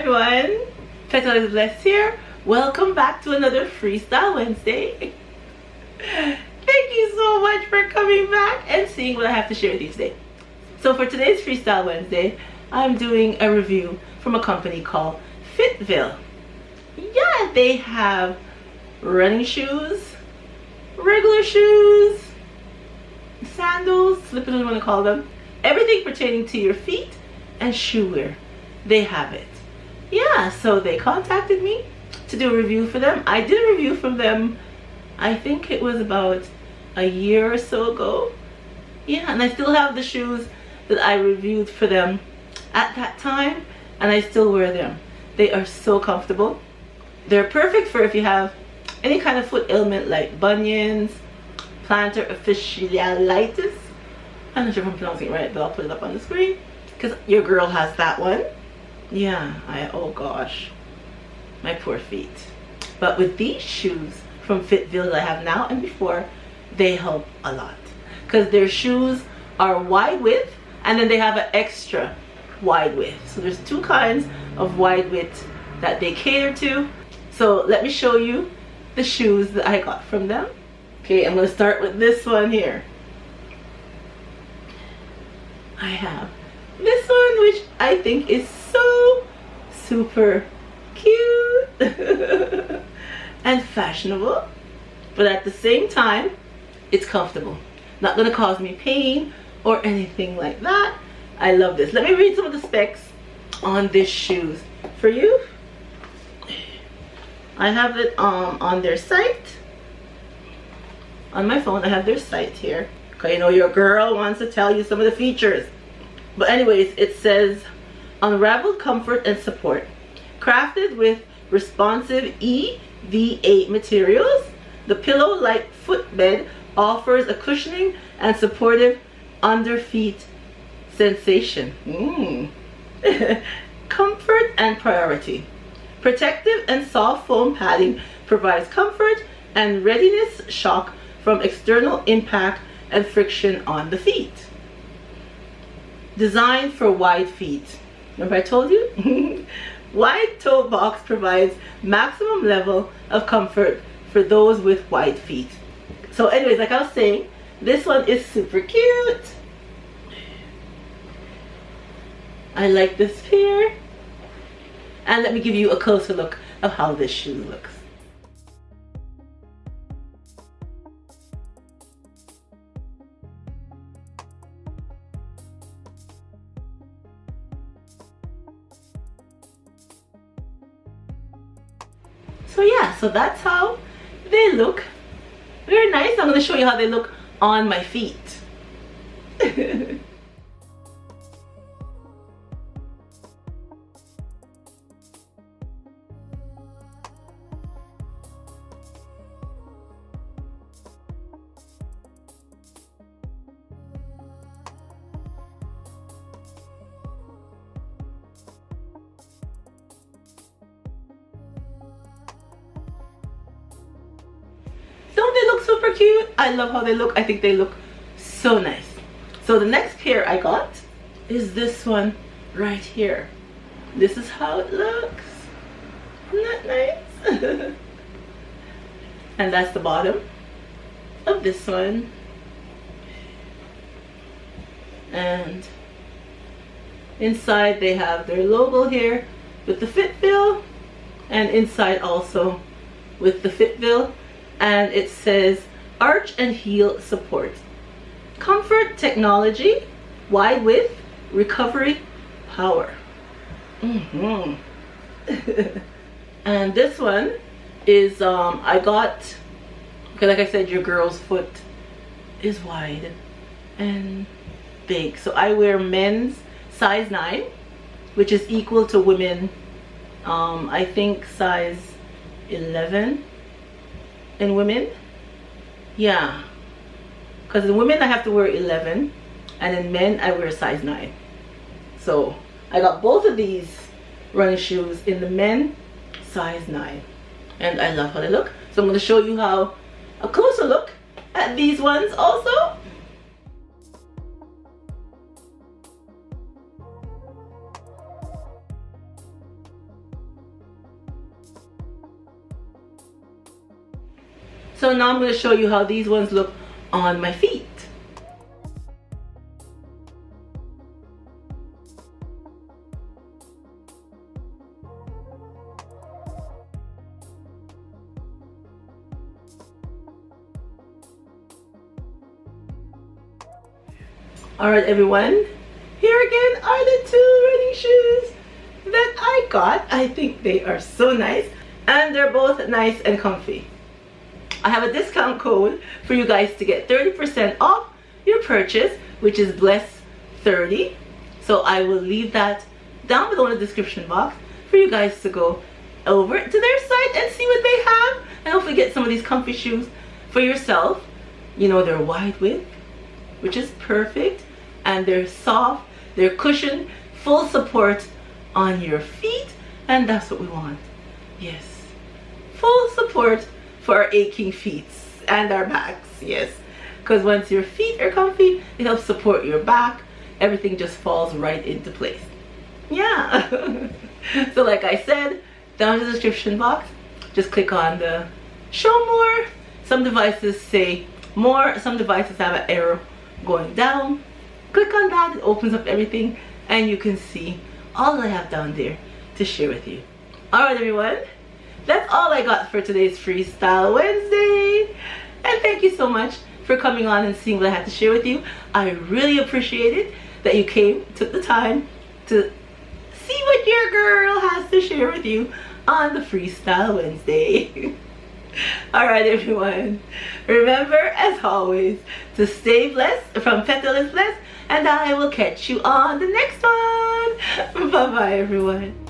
everyone, Petalisbless here. Welcome back to another Freestyle Wednesday. Thank you so much for coming back and seeing what I have to share with you today. So for today's Freestyle Wednesday, I'm doing a review from a company called FitVille. Yeah, they have running shoes, regular shoes, sandals, slippers, whatever you want to call them. Everything pertaining to your feet and shoe wear, they have it. Yeah, so they contacted me to do a review for them. I did a review from them, I think it was about a year or so ago. Yeah, and I still have the shoes that I reviewed for them at that time, and I still wear them. They are so comfortable. They're perfect for if you have any kind of foot ailment like bunions, plantar fasciitis. I'm not sure if I'm pronouncing it right, but I'll put it up on the screen because your girl has that one. Yeah, oh gosh, my poor feet. But with these shoes from FitVille that I have now and before, they help a lot because their shoes are wide width and then they have an extra wide width. So there's two kinds of wide width that they cater to. So let me show you the shoes that I got from them. Okay, I'm going to start with this one here. I have this one, which I think is so super cute and fashionable, but at the same time it's comfortable, not going to cause me pain or anything like that. I love this. Let me read some of the specs on this shoes for you. I have it on their site. On my phone I have their site here, because you know your girl wants to tell you some of the features. But anyways, it says unraveled comfort and support, crafted with responsive EVA materials. The pillow-like footbed offers a cushioning and supportive under-feet sensation. Comfort and priority. Protective and soft foam padding provides comfort and readiness shock from external impact and friction on the feet. Designed for wide feet. Remember I told you? Wide toe box provides maximum level of comfort for those with wide feet. So anyways, like I was saying, this one is super cute. I like this pair. And let me give you a closer look of how this shoe looks. So yeah, so that's how they look. Very nice. I'm going to show you how they look on my feet. Don't they look super cute? I love how they look. I think they look so nice. So the next pair I got is this one right here. This is how it looks. Isn't that nice? And that's the bottom of this one. And inside they have their logo here with the FitVille, and inside also with the FitVille. And it says arch and heel support, comfort, technology, wide width, recovery, power. And this one is I got, okay, like I said, your girl's foot is wide and big, so I wear men's size 9, which is equal to women I think size 11 in women. Yeah, because in women I have to wear 11 and in men I wear size 9. So I got both of these running shoes in the men size 9 and I love how they look. So I'm going to show you how a closer look at these ones also. So now I'm going to show you how these ones look on my feet. Alright everyone, here again are the two running shoes that I got. I think they are so nice, and they're both nice and comfy. I have a discount code for you guys to get 30% off your purchase, which is Bless30. So I will leave that down below in the description box for you guys to go over to their site and see what they have, and hopefully get some of these comfy shoes for yourself. You know, they're wide width, which is perfect, and they're soft, they're cushioned, full support on your feet, and that's what we want. Yes, full support for our aching feet and our backs. Yes, because once your feet are comfy, it helps support your back. Everything just falls right into place. Yeah. So like I said, down in the description box, just click on the show more. Some devices say more, some devices have an arrow going down. Click on that, it opens up everything, and you can see all I have down there to share with you. Alright everyone, that's all I got for today's Freestyle Wednesday. And thank you so much for coming on and seeing what I had to share with you. I really appreciate it that you came, took the time to see what your girl has to share with you on the Freestyle Wednesday. Alright everyone, remember as always to stay blessed from Petalisbless, and I will catch you on the next one. Bye bye everyone.